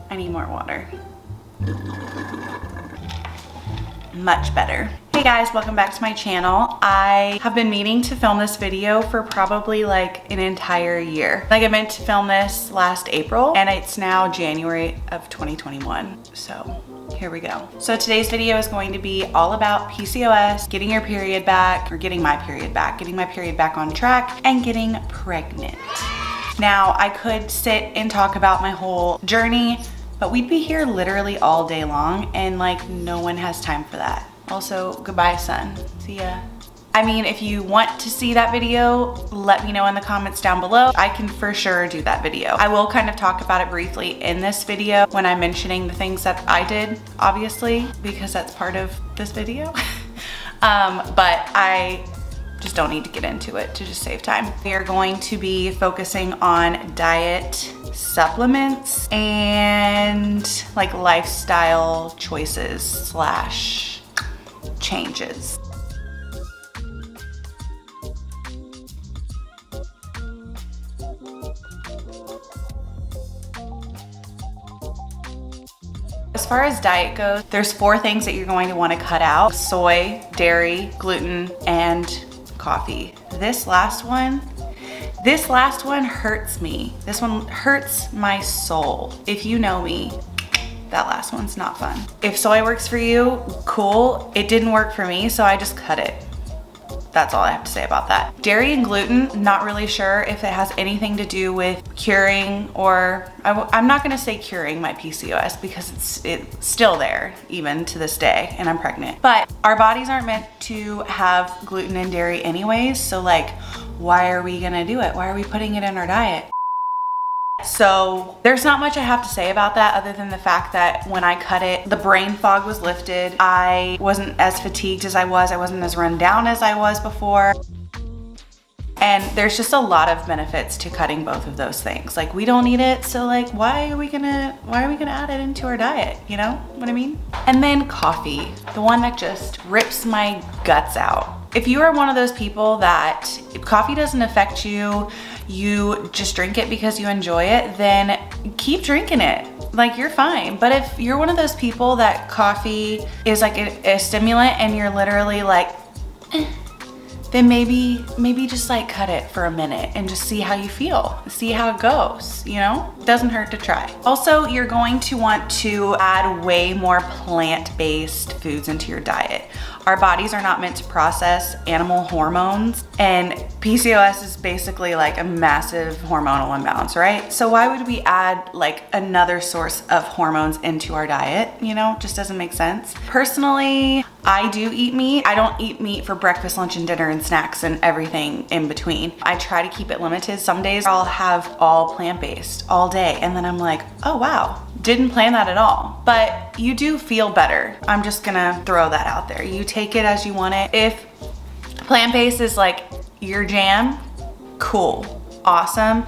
I need more water. Much better. Hey guys, welcome back to my channel. I have been meaning to film this video for probably like an entire year. Like I meant to film this last April and it's now January of 2021. So here we go. So today's video is going to be all about PCOS, getting your period back, or getting my period back on track, and getting pregnant. Now I could sit and talk about my whole journey, but we'd be here literally all day long and like no one has time for that. Also, goodbye son, see ya. I mean, if you want to see that video, let me know in the comments down below. I can for sure do that video. I will kind of talk about it briefly in this video when I'm mentioning the things that I did, obviously, because that's part of this video. But I just don't need to get into it to just save time. We are going to be focusing on diet, supplements, and like lifestyle choices slash changes. As far as diet goes, there's 4 things that you're going to want to cut out: soy, dairy, gluten, and coffee. This last one hurts me. This one hurts my soul. If you know me, that last one's not fun. If soy works for you, cool. It didn't work for me, so I just cut it. That's all I have to say about that. Dairy and gluten, not really sure if it has anything to do with curing, or I'm not gonna say curing my PCOS because it's still there even to this day and I'm pregnant. But our bodies aren't meant to have gluten and dairy anyways, so like, why are we gonna do it? Why are we putting it in our diet? So there's not much I have to say about that other than the fact that when I cut it, the brain fog was lifted. I wasn't as fatigued as I wasn't as run down as I was before. And there's just a lot of benefits to cutting both of those things. Like, we don't need it, so like, why are we gonna add it into our diet? You know what I mean? And then coffee, the one that just rips my guts out. If you are one of those people that if coffee doesn't affect you, you just drink it because you enjoy it, then keep drinking it. Like, you're fine. But if you're one of those people that coffee is like a stimulant and you're literally like, then maybe just like cut it for a minute and just see how you feel, see how it goes, you know? It doesn't hurt to try. Also, you're going to want to add way more plant-based foods into your diet. Our bodies are not meant to process animal hormones, and PCOS is basically like a massive hormonal imbalance, right? So why would we add like another source of hormones into our diet? You know, just doesn't make sense. Personally, I do eat meat. I don't eat meat for breakfast, lunch, and dinner and snacks and everything in between. I try to keep it limited. Some days I'll have all plant-based all day, and then I'm like, oh wow, didn't plan that at all. But you do feel better. I'm just gonna throw that out there. You take it as you want it. If plant-based is like your jam, cool, awesome.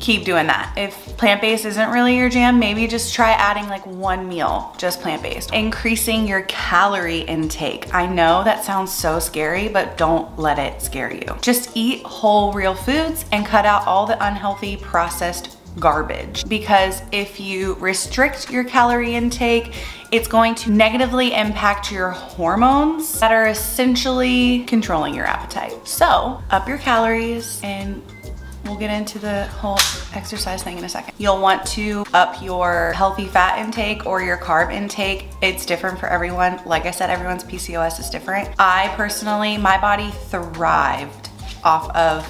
Keep doing that. If plant-based isn't really your jam, maybe just try adding like one meal, just plant-based. Increasing your calorie intake. I know that sounds so scary, but don't let it scare you. Just eat whole, real foods and cut out all the unhealthy processed garbage, because if you restrict your calorie intake, it's going to negatively impact your hormones that are essentially controlling your appetite. So up your calories, and we'll get into the whole exercise thing in a second. You'll want to up your healthy fat intake or your carb intake. It's different for everyone. Like I said, everyone's PCOS is different. I personally, my body thrived off of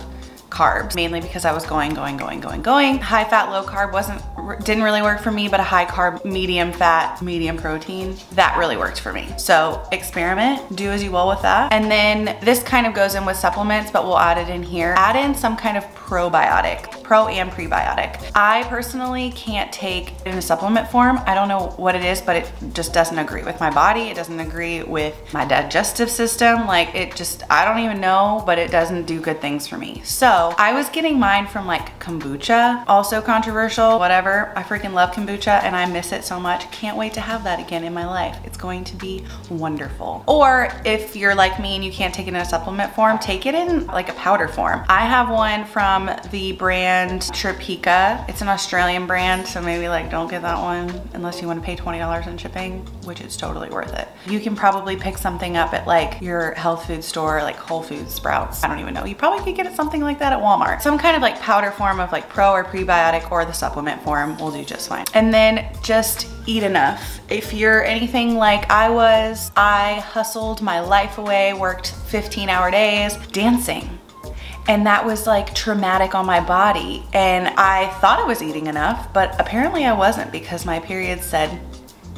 carbs, mainly because I was going. High fat, low carb didn't really work for me, but a high carb, medium fat, medium protein, that really worked for me. So experiment, do as you will with that. And then this kind of goes in with supplements, but we'll add it in here. Add in some kind of probiotic, pro and prebiotic. I personally can't take it in a supplement form. I don't know what it is, but it just doesn't agree with my body. It doesn't agree with my digestive system. Like, it just, I don't even know, but it doesn't do good things for me. So I was getting mine from like kombucha, also controversial, whatever. ever. I freaking love kombucha and I miss it so much. Can't wait to have that again in my life. It's going to be wonderful. Or if you're like me and you can't take it in a supplement form, take it in like a powder form. I have one from the brand Tropika. It's an Australian brand, so maybe like don't get that one unless you want to pay $20 in shipping, which is totally worth it. You can probably pick something up at like your health food store, like Whole Foods, Sprouts. I don't even know. You probably could get it something like that at Walmart. Some kind of like powder form of like pro or prebiotic, or the supplement form will do just fine. And then just eat enough. If you're anything like I was, I hustled my life away, worked 15-hour days dancing. And that was like traumatic on my body. And I thought I was eating enough, but apparently I wasn't, because my period said,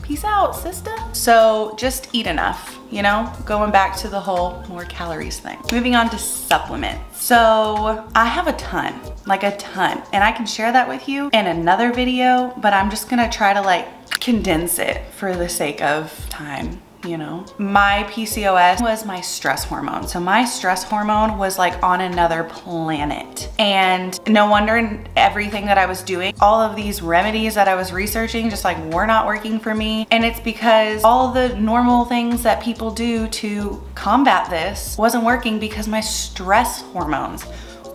peace out, sister. So just eat enough, you know, going back to the whole more calories thing. Moving on to supplements. So I have a ton, like a ton, and I can share that with you in another video, but I'm just gonna try to like condense it for the sake of time. You know, my PCOS was my stress hormone. So my stress hormone was like on another planet. And no wonder everything that I was doing, all of these remedies that I was researching just like were not working for me. And it's because all the normal things that people do to combat this wasn't working, because my stress hormones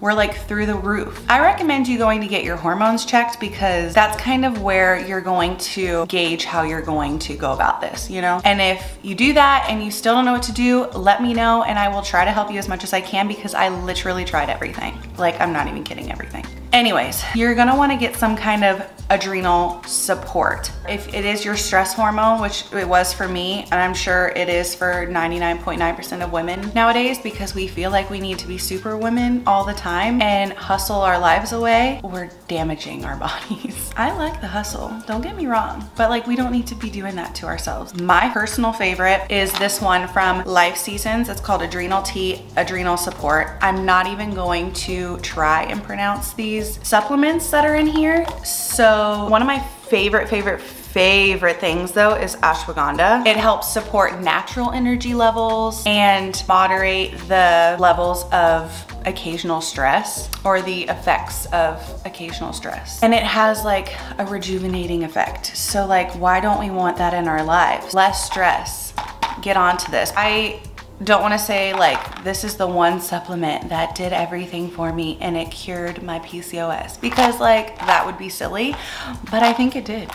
were like through the roof. I recommend you going to get your hormones checked, because that's kind of where you're going to gauge how you're going to go about this, you know? And if you do that and you still don't know what to do, let me know and I will try to help you as much as I can, because I literally tried everything. Like, I'm not even kidding, everything. Anyways, you're gonna wanna get some kind of adrenal support. If it is your stress hormone, which it was for me, and I'm sure it is for 99.9% of women nowadays, because we feel like we need to be super women all the time and hustle our lives away, we're damaging our bodies. I like the hustle, don't get me wrong, but like we don't need to be doing that to ourselves. My personal favorite is this one from Life Seasons. It's called Adrenal Tea Adrenal Support. I'm not even going to try and pronounce these supplements that are in here. So one of my favorite things though is ashwagandha. It helps support natural energy levels and moderate the levels of occasional stress, or the effects of occasional stress. And it has like a rejuvenating effect. So like, why don't we want that in our lives? Less stress. Get onto this. I don't want to say like this is the one supplement that did everything for me and it cured my PCOS, because like that would be silly, but I think it did.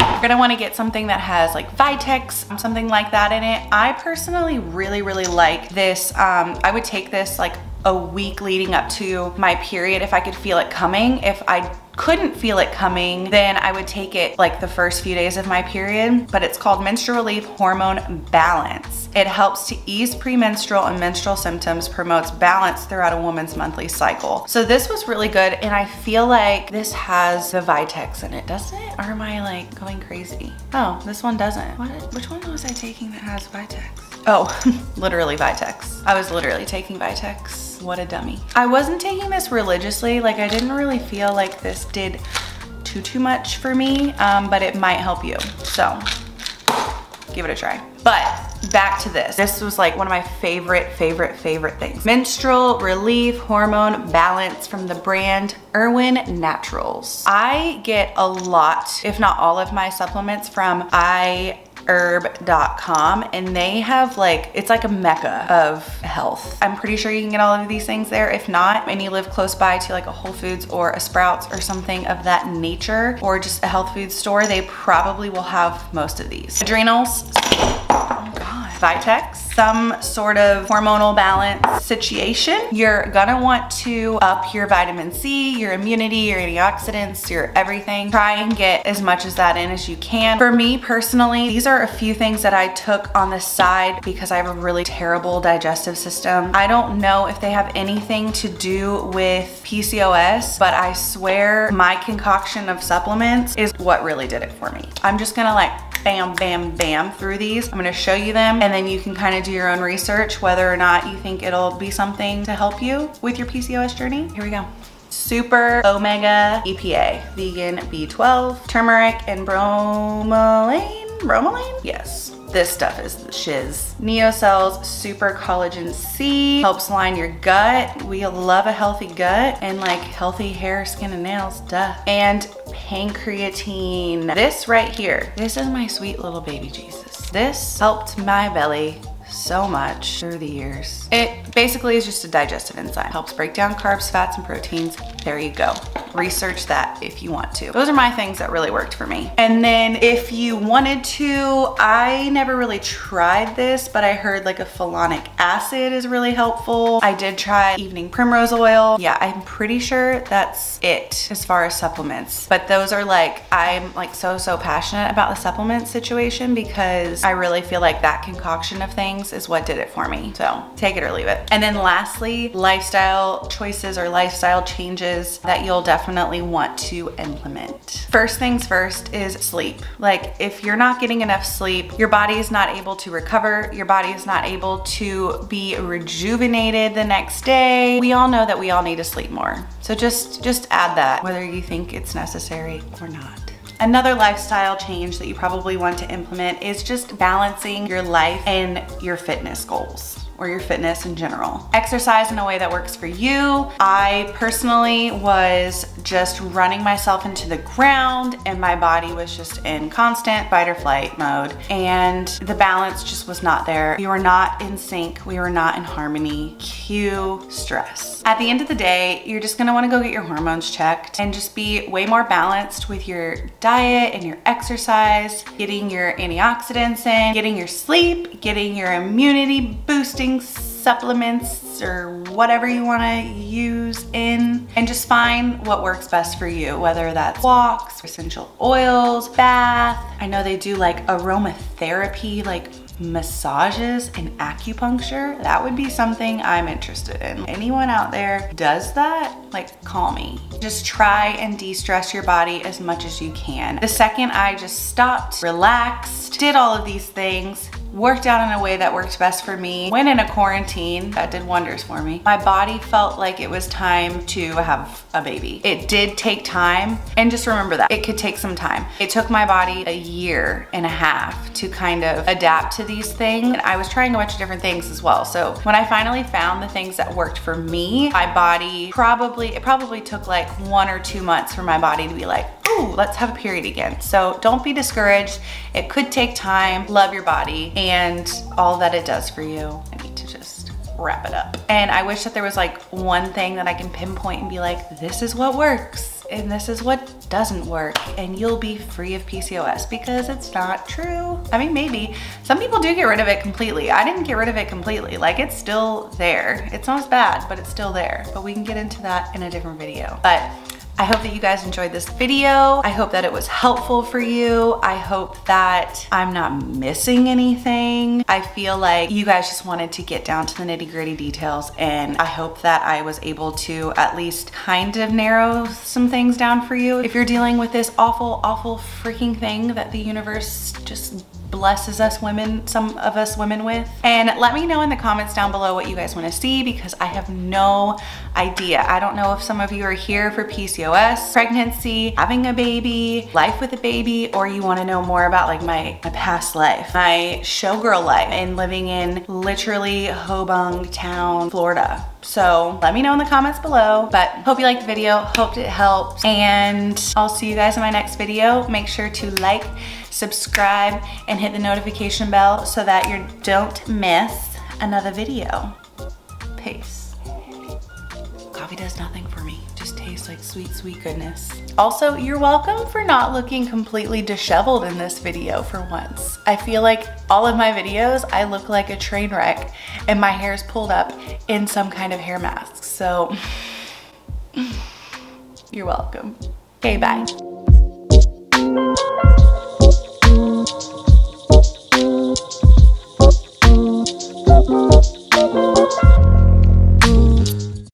You're gonna want to get something that has like Vitex, something like that in it. I personally really like this. I would take this like a week leading up to my period if I could feel it coming. If I couldn't feel it coming, then I would take it like the first few days of my period. But it's called Menstrual Relief Hormone Balance. It helps to ease premenstrual and menstrual symptoms, promotes balance throughout a woman's monthly cycle. So this was really good, and I feel like this has the Vitex in it, doesn't it? Or am I like going crazy? Oh, this one doesn't. Which one was I taking that has Vitex? Oh, literally Vitex. I was literally taking Vitex. What a dummy. I wasn't taking this religiously. Like, I didn't really feel like this did too much for me, but it might help you. So give it a try. But back to this. This was like one of my favorite things. Menstrual Relief Hormone Balance from the brand Irwin Naturals. I get a lot, if not all of my supplements from herb.com, and they have like, it's like a mecca of health. I'm pretty sure you can get all of these things there. If not, and you live close by to like a Whole Foods or a Sprouts or something of that nature, or just a health food store, they probably will have most of these. Adrenals, oh God. Vitex, some sort of hormonal balance situation. You're gonna want to up your vitamin C, your immunity, your antioxidants, your everything. Try and get as much as that in as you can. For me personally, these are a few things that I took on the side because I have a really terrible digestive system. I don't know if they have anything to do with PCOS, but I swear my concoction of supplements is what really did it for me. I'm just gonna like bam through these. I'm gonna show you them, and then you can kind of do your own research whether or not you think it'll be something to help you with your PCOS journey. Here we go. Super Omega EPA, vegan B12, turmeric and bromelain. bromelain? Yes. This stuff is the shiz. Neocells, Super Collagen C, helps line your gut. We love a healthy gut and like healthy hair, skin, and nails, duh. And pancreatine. This right here, this is my sweet little baby Jesus. This helped my belly so much through the years. It basically is just a digestive enzyme. Helps break down carbs, fats, and proteins. There you go. Research that if you want to. Those are my things that really worked for me. And then if you wanted to, I never really tried this, but I heard like a folinic acid is really helpful. I did try evening primrose oil. Yeah, I'm pretty sure that's it as far as supplements. But those are like, I'm like so passionate about the supplement situation because I really feel like that concoction of things is what did it for me. So take it or leave it. And then lastly, lifestyle choices or lifestyle changes that you'll definitely want to implement. First things first is sleep. Like if you're not getting enough sleep, your body is not able to recover. Your body is not able to be rejuvenated the next day. We all know that we all need to sleep more. So just add that, whether you think it's necessary or not. Another lifestyle change that you probably want to implement is just balancing your life and your fitness goals, or your fitness in general. Exercise in a way that works for you. I personally was just running myself into the ground and my body was just in constant fight or flight mode, and the balance just was not there. We were not in sync. We were not in harmony. Cue stress. At the end of the day, you're just gonna wanna go get your hormones checked and just be way more balanced with your diet and your exercise, getting your antioxidants in, getting your sleep, getting your immunity boosting supplements or whatever you want to use in, and just find what works best for you, whether that's walks, essential oils, bath. I know they do like aromatherapy, like massages and acupuncture. That would be something I'm interested in. Anyone out there does that? Like, call me. Just try and de-stress your body as much as you can. The second I just stopped, relaxed, did all of these things, worked out in a way that worked best for me, went in a quarantine, that did wonders for me. My body felt like it was time to have a baby. It did take time, and just remember that. It could take some time. It took my body a year and a half to kind of adapt to these things, and I was trying a bunch of different things as well. So when I finally found the things that worked for me, my body it probably took like 1 or 2 months for my body to be like, ooh, let's have a period again. So don't be discouraged. It could take time. Love your body and all that it does for you. I need to just wrap it up. And I wish that there was like one thing that I can pinpoint and be like, this is what works and this is what doesn't work, and you'll be free of PCOS, because it's not true. I mean, maybe. Some people do get rid of it completely. I didn't get rid of it completely. Like, it's still there. It's not as bad, but it's still there. But we can get into that in a different video. But I hope that you guys enjoyed this video. I hope that it was helpful for you. I hope that I'm not missing anything. I feel like you guys just wanted to get down to the nitty-gritty details, and I hope that I was able to at least kind of narrow some things down for you. If you're dealing with this awful, awful freaking thing that the universe just blesses us women, some of us women with. And let me know in the comments down below what you guys want to see, because I have no idea. I don't know if some of you are here for PCOS, pregnancy, having a baby, life with a baby, or you want to know more about like my past life, my showgirl life, and living in literally Hobong Town, Florida. So let me know in the comments below. But hope you liked the video, hoped it helped, and I'll see you guys in my next video. Make sure to like, subscribe, and hit the notification bell so that you don't miss another video. Peace. Coffee does nothing for me. Just tastes like sweet, sweet goodness. Also, you're welcome for not looking completely disheveled in this video for once. I feel like all of my videos, I look like a train wreck and my hair's pulled up in some kind of hair mask. So, you're welcome. Okay, bye.